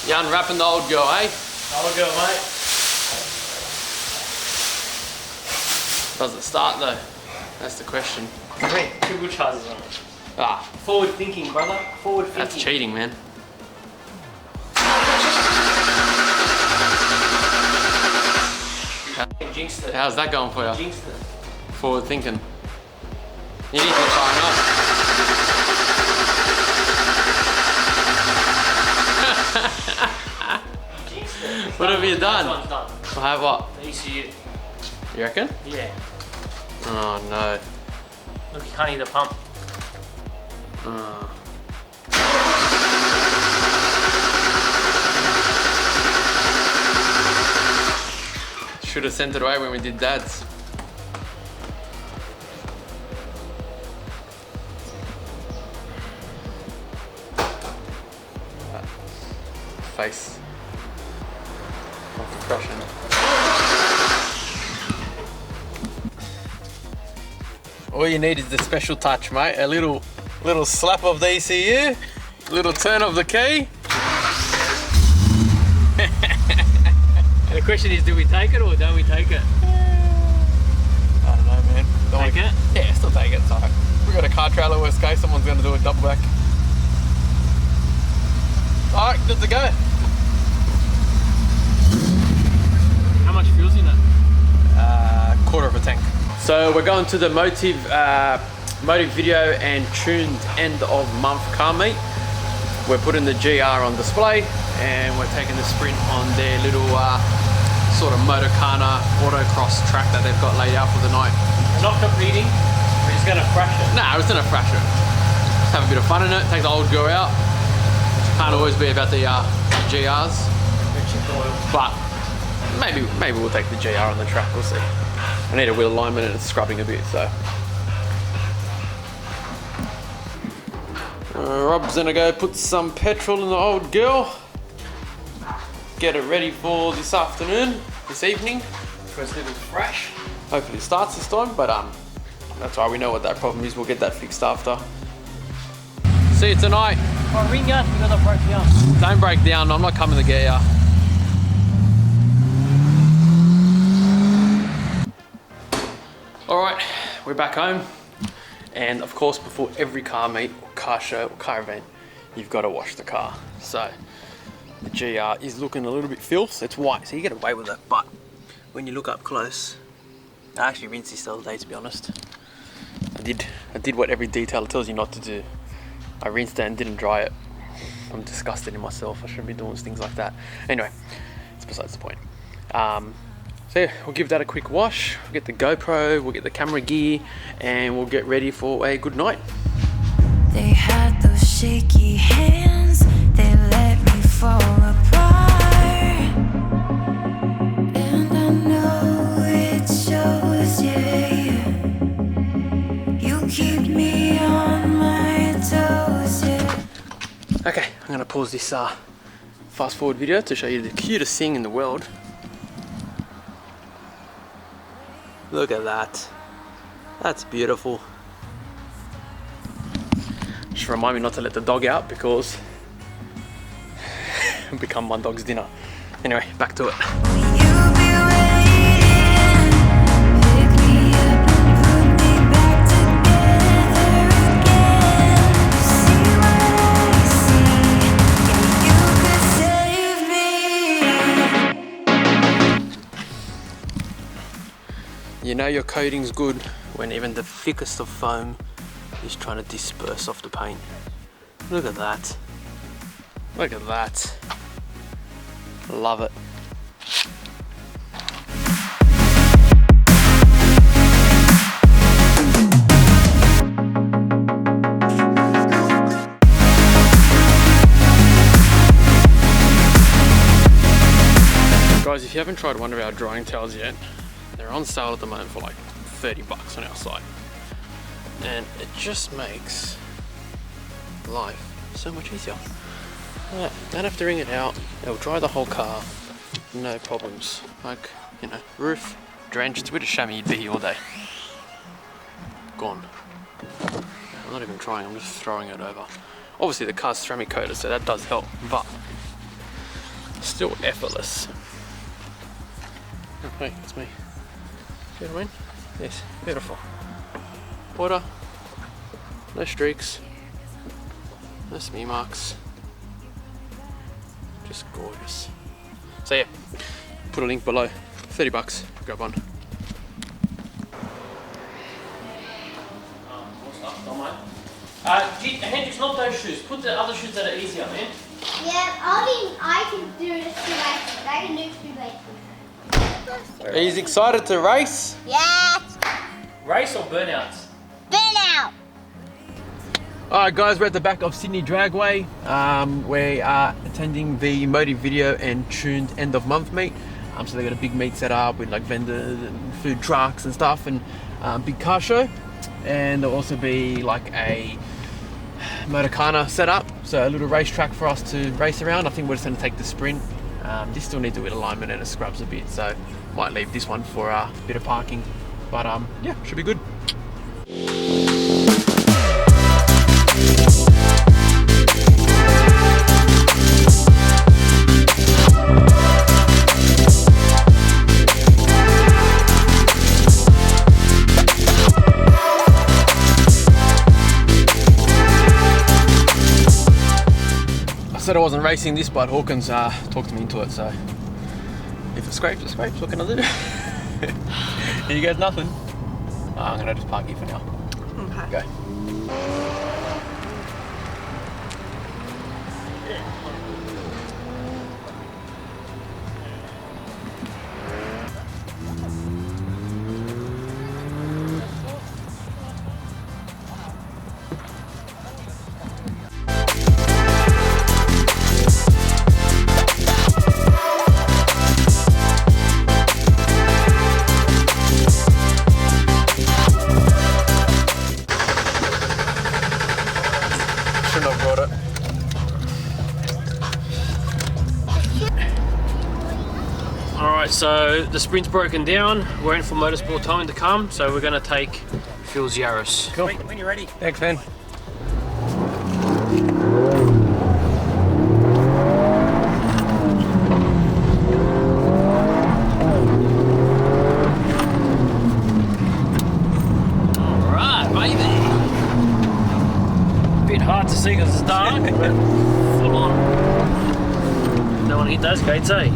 You unwrapping the old girl, eh? Old girl, mate. Does it start though? That's the question. Hey, triple charges on it. Ah, Forward thinking, brother. Forward thinking. that's cheating, man. Jinxed it. How's that going for you? Jinxed it. Forward thinking. You need to be firing up. Jinxed it. What have you done? This one's done. I have what? The ECU. You reckon? Yeah. Oh no. Look, you can't hear the pump. Should have sent it away when we did Dad's. Face. Crushing. All you need is the special touch, mate. A little slap of the ECU, little turn of the key. And the question is, do we take it or don't we take it? I don't know, man. Take it? Yeah, still take it. It's alright. We got a car trailer, worst case, someone's gonna do a double back. Alright, good to go. How much fuel's in it? Quarter of a tank. So we're going to the motive video and tuned end of month car meet. We're putting the GR on display and we're taking the Sprint on their little sort of Motocana autocross track that they've got laid out for the night. We're not competing, we're just gonna thrash it. Nah, we're just gonna thrash it. Just have a bit of fun in it, take the old girl out. Can't always be about the GRs, but maybe we'll take the GR on the track, we'll see. I need a wheel alignment and it's scrubbing a bit, so. Rob's gonna go put some petrol in the old girl. Get it ready for this afternoon, this evening. First little thrash. Hopefully it starts this time, but that's why we know what that problem is. We'll get that fixed after. See you tonight. Oh, ring out, you gotta break down. Don't break down, I'm not coming to get ya. Alright, we're back home. And of course, before every car meet, or car show, or car event, you've got to wash the car. So, the GR is looking a little bit filth. It's white, so you get away with it. But when you look up close, I actually rinsed this the other day, to be honest. I did what every detailer tells you not to do. I rinsed it and didn't dry it. I'm disgusted in myself. I shouldn't be doing things like that. Anyway, it's besides the point. So yeah, we'll give that a quick wash. We'll get the GoPro, we'll get the camera gear, and we'll get ready for a good night. They had those shaky hands, they let me fall apart. And I know it shows, yeah. You keep me on my toes, yeah. Okay, I'm gonna pause this fast forward video to show you the cutest thing in the world. Look at that. That's beautiful. Just remind me not to let the dog out because it'll become my dog's dinner. Anyway, back to it. You know your coating's good when even the thickest of foam is trying to disperse off the paint. Look at that. Look at that. Love it. Guys, if you haven't tried one of our drying towels yet, they're on sale at the moment for like 30 bucks on our site. And it just makes life so much easier. Yeah, don't have to wring it out. It'll dry the whole car, no problems. Like, you know, roof drenched. It's a bit of chamois, you'd be here all day. Gone. I'm not even trying, I'm just throwing it over. Obviously the car's ceramic coated, so that does help, but Still effortless. Okay, it's me. See what I mean? Yes, beautiful. Water, no streaks, no smear marks. Just gorgeous. So yeah, put a link below. $30, grab one. Hendrix, not those shoes. Put the other shoes that are easier, man. Yeah, I can do this to races. I can do two races. He's excited to race. Yes! Race or burnouts? Burn out! Alright guys, we're at the back of Sydney Dragway. We are attending the Motive Video and Tuned end of month meet. So they got a big meet set up with like vendors and food trucks and stuff, and big car show. And there'll also be like a Motorcana set up, so a little racetrack for us to race around. I think we're just going to take the sprint. This still needs a bit of alignment and it scrubs a bit, so might leave this one for a bit of parking. But yeah, should be good. I said I wasn't racing this, but Hawkins talked me into it, so if it scrapes, it scrapes. What can I do? Here goes nothing. I'm gonna just park here for now. Okay. Go. Shouldn't have brought it. Alright, so the sprint's broken down. We're waiting for Motorsport Towing to come, so we're going to take Phil's Yaris. Cool. When you're ready. Thanks, man. Alright, baby. Bit hard to see because it's dark, but full on. Don't want to hit those gates, eh?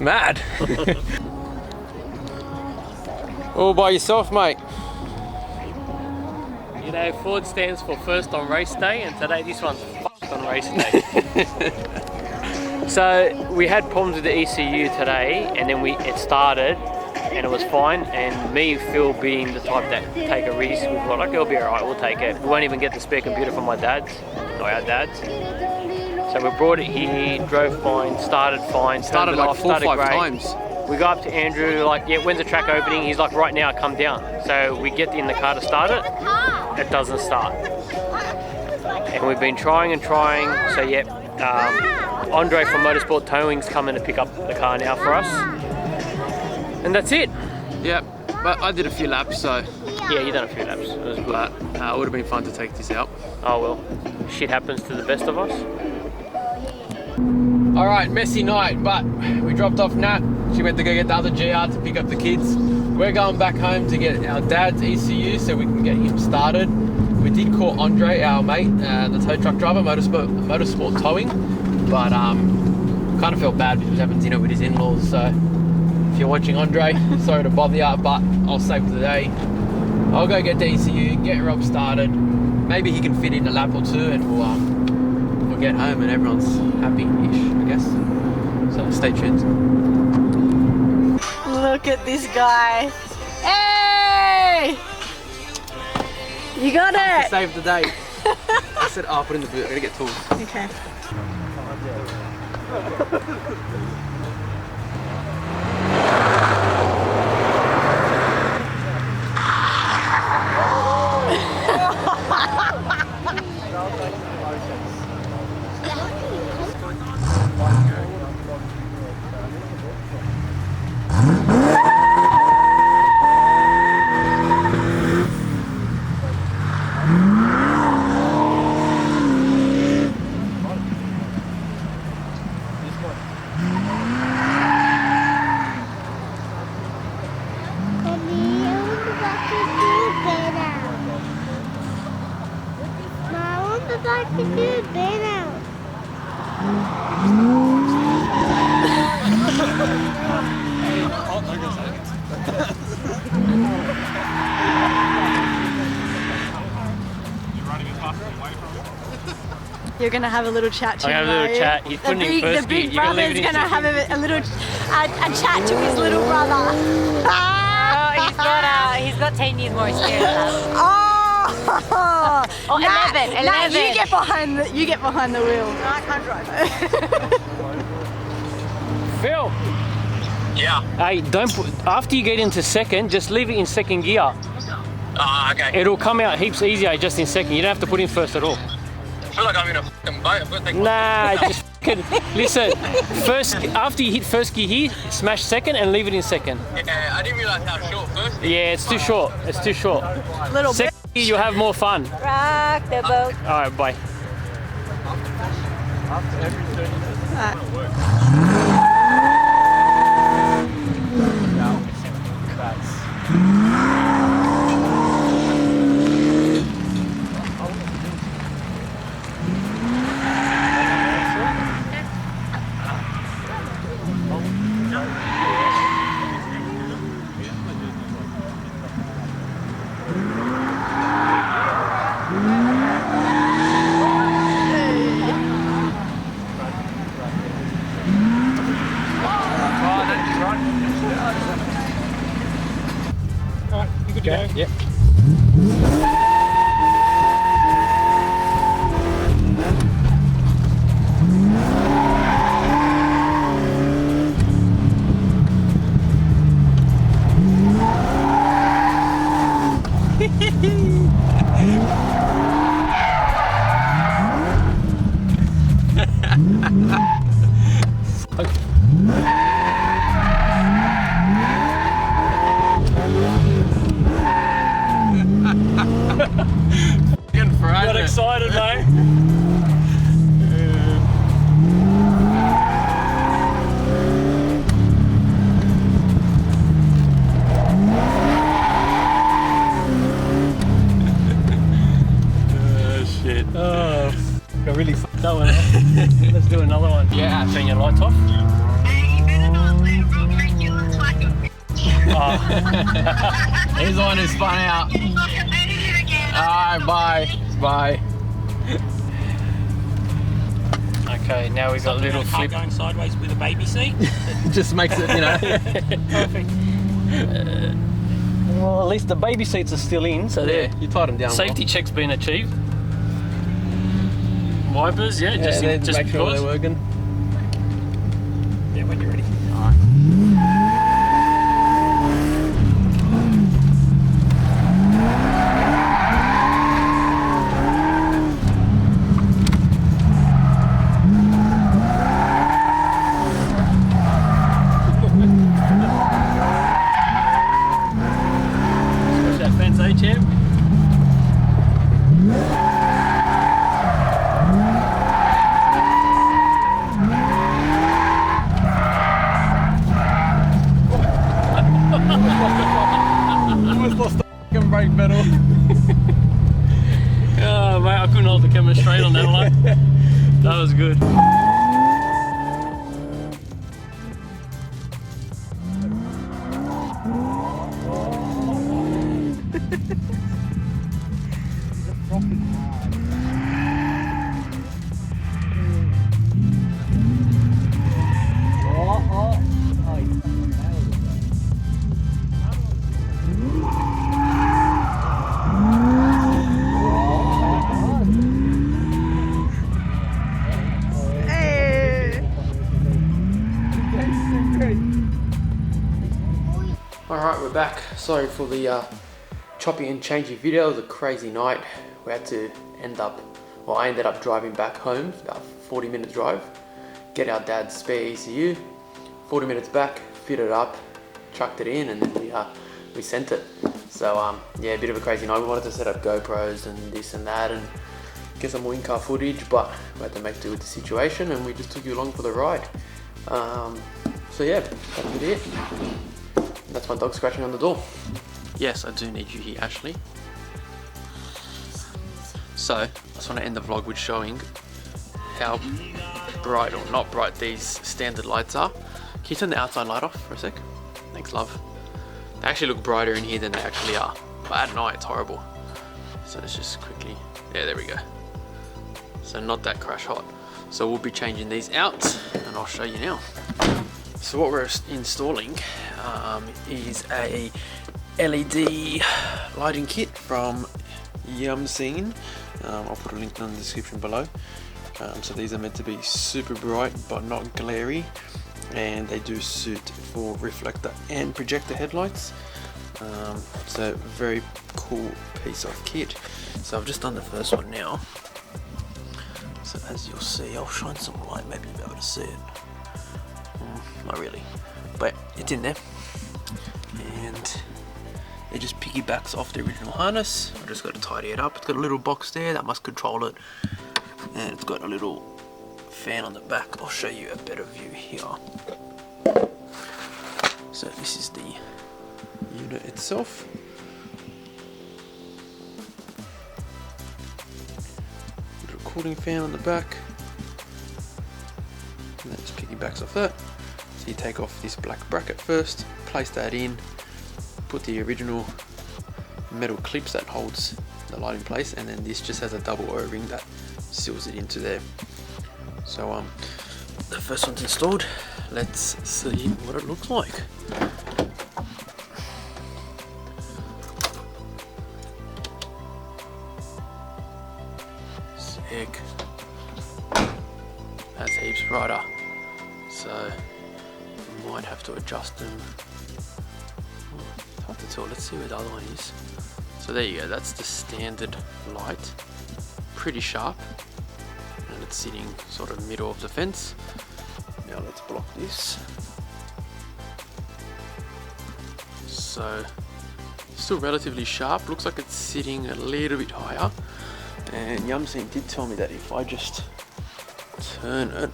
Mad. All by yourself, mate. You know, Ford stands for first on race day, and today this one's fucked on race day. So we had problems with the ECU today, and then it started, and it was fine. And me, Phil, being the type that take a risk, we thought, like, it'll be alright, we'll take it. We won't even get the spare computer from my dad's, or our dad's. So we brought it here, drove fine, started fine, Started like off, 4 or 5 great. times. We go up to Andrew, like, yeah, when's the track opening? He's like, right now, come down. So we get in the car to start it. It doesn't start. And we've been trying and trying. So yeah, Andre from Motorsport Towing's coming to pick up the car now for us. And that's it. Yep, but I did a few laps, so Yeah, you done a few laps. It was good. but it would have been fun to take this out. Oh well, shit happens to the best of us. All right, messy night, but we dropped off Nat. She went to go get the other GR to pick up the kids. We're going back home to get our dad's ECU so we can get him started. We did call Andre, our mate, the tow truck driver, Motorsport Towing, but kind of felt bad because we having dinner with his in-laws. So if you're watching, Andre, sorry to bother you, but I'll save the day. I'll go get the ECU, get Rob started. Maybe he can fit in a lap or two, and we'll get home and everyone's happy-ish, I guess. So stay tuned. Look at this guy. Hey! You got it! Save the day. I said, oh, put in the boot. I gotta get tools. Okay. You're gonna have a little chat to I'm him. gonna have a little are chat. you? He's putting in The first gear. big You can leave brother's it in gonna have second. a little a chat to his little brother. He's got 10 years more experience than us. Oh, Oh, 11, 11. you get behind the wheel. I can't drive. Phil, Yeah. hey, don't put, after you get into second, just leave it in second gear. Okay. It'll come out heaps easier just in second. You don't have to put in first at all. I feel like I'm in a fucking boat. I've got to take my... Nah, just fucking listen. First, after you hit first gear here, smash second and leave it in second. Yeah, I didn't realise how short first. Yeah, it's too short. It's too short. Little bit. Second gear, you'll have more fun. Rock the boat. All right, bye. Okay. Yep. Got excited, mate. Shit. Oh, I really fucked that one up. Let's do another one. Yeah. Turn your lights off. He's the one who spun out. Alright, bye. Bye. Okay, now we've got a little flip. Going sideways with a baby seat. Just makes it, you know. Perfect. Well, at least the baby seats are still in, so Yeah, you tied him down. safety check's been achieved. Wipers, yeah, just Just just make sure because. they're working. Yeah, when you're ready. Push that fence, eh, champ? Almost lost the fucking brake pedal. Oh, mate, I couldn't hold the camera straight on that one. That was good. Alright, we're back. Sorry for the choppy and changey video. It was a crazy night. We had to I ended up driving back home, about 40-minute drive, get our dad's spare ECU, 40 minutes back, fit it up, chucked it in, and then we sent it. So yeah, a bit of a crazy night. We wanted to set up GoPros and this and that and get some more in-car footage, but we had to make do with the situation, and we just took you along for the ride. So yeah, that's it. That's my dog scratching on the door. Yes, I do need you here, Ashley. So, I just want to end the vlog with showing how bright or not bright these standard lights are. Can you turn the outside light off for a sec? Thanks, love. They actually look brighter in here than they actually are. But at night, it's horrible. So let's just quickly, yeah, there we go. so not that crash hot. So we'll be changing these out and I'll show you now. So what we're installing is a LED lighting kit from Yaris. I'll put a link in the description below. So these are meant to be super bright but not glary, and they do suit for reflector and projector headlights. So very cool piece of kit. So I've just done the first one now. So as you'll see, I'll shine some light, maybe you'll be able to see it. Not really, but it's in there. And it just piggybacks off the original harness. I just got to tidy it up. It's got a little box there that must control it. And it's got a little fan on the back. I'll show you a better view here. So this is the unit itself. Little cooling fan on the back. And that just piggybacks off that. So you take off this black bracket first, place that in, put the original metal clips that holds the light in place, and then this just has a double O-ring that seals it into there. So the first one's installed. Let's see what it looks like. Sick. That's heaps brighter. So might have to adjust them. It's hard to tell. Let's see where the other one is. So there you go. That's the standard light. Pretty sharp, and it's sitting sort of middle of the fence. Now let's block this. So still relatively sharp. Looks like it's sitting a little bit higher. And Yaris did tell me that if I just turn it,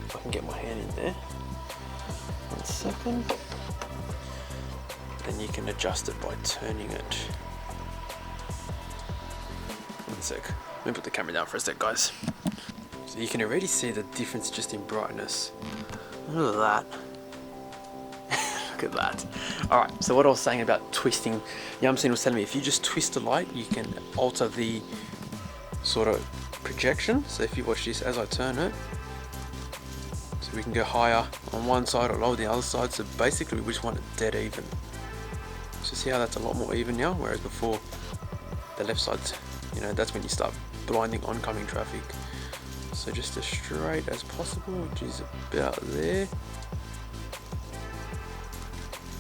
if I can get my hand in there. 1 second. Then you can adjust it by turning it. 1 sec. Let me put the camera down for a sec, guys. So you can already see the difference just in brightness. Look at that. Look at that. Alright, so what I was saying about twisting, Yaris was telling me if you just twist the light, you can alter the sort of projection. So if you watch this as I turn it, so we can go higher on one side or lower the other side. So basically we just want it dead even. So see how that's a lot more even now, whereas before the left side's, you know, that's when you start blinding oncoming traffic. So just as straight as possible, which is about there.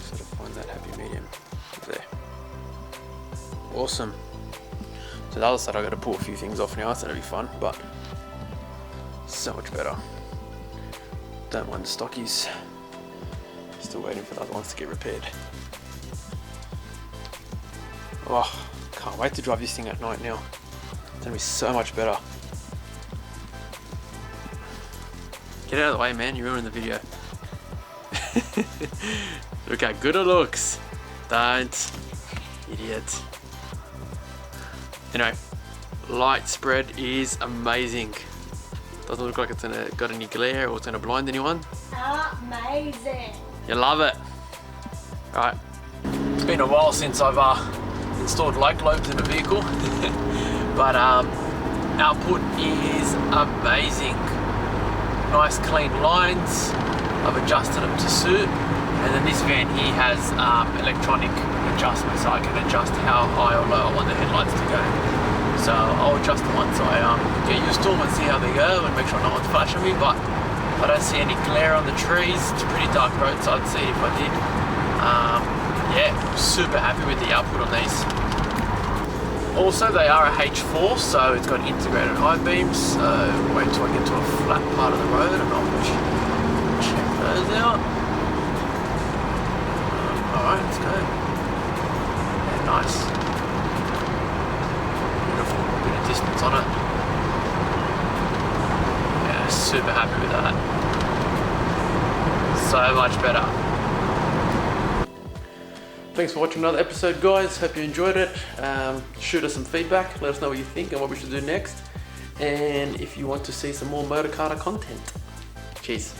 Sort of find that happy medium there. Awesome. So the other side I got to pull a few things off now, so that'll be fun, but so much better. Don't mind the stockies. Still waiting for the other ones to get repaired. Oh, can't wait to drive this thing at night now. It's gonna be so much better. Get out of the way, man, you're ruining the video. Look how good it looks. Don't, idiot. Anyway, light spread is amazing. Doesn't look like it's got any glare or it's gonna blind anyone. Amazing. You love it. Alright, it's been a while since I've installed light globes in a vehicle, but output is amazing. Nice clean lines. I've adjusted them to suit, and then this van here has electronic adjustment, so I can adjust how high or low I want the headlights to go. So I'll adjust them once I get used to them and see how they go and make sure no one's flashing me, but I don't see any glare on the trees. It's a pretty dark road, so I'd see if I did. Yeah, super happy with the output on these. Also, they are a H4, so it's got integrated high beams. So wait till I get to a flat part of the road and I'll check those out. Alright, let's go. Yeah, nice. Beautiful, bit of distance on it. Yeah, super happy with that. So much better. Thanks for watching another episode, guys. Hope you enjoyed it. Shoot us some feedback. Let us know what you think and what we should do next. And if you want to see some more Motorcarter content. Cheers.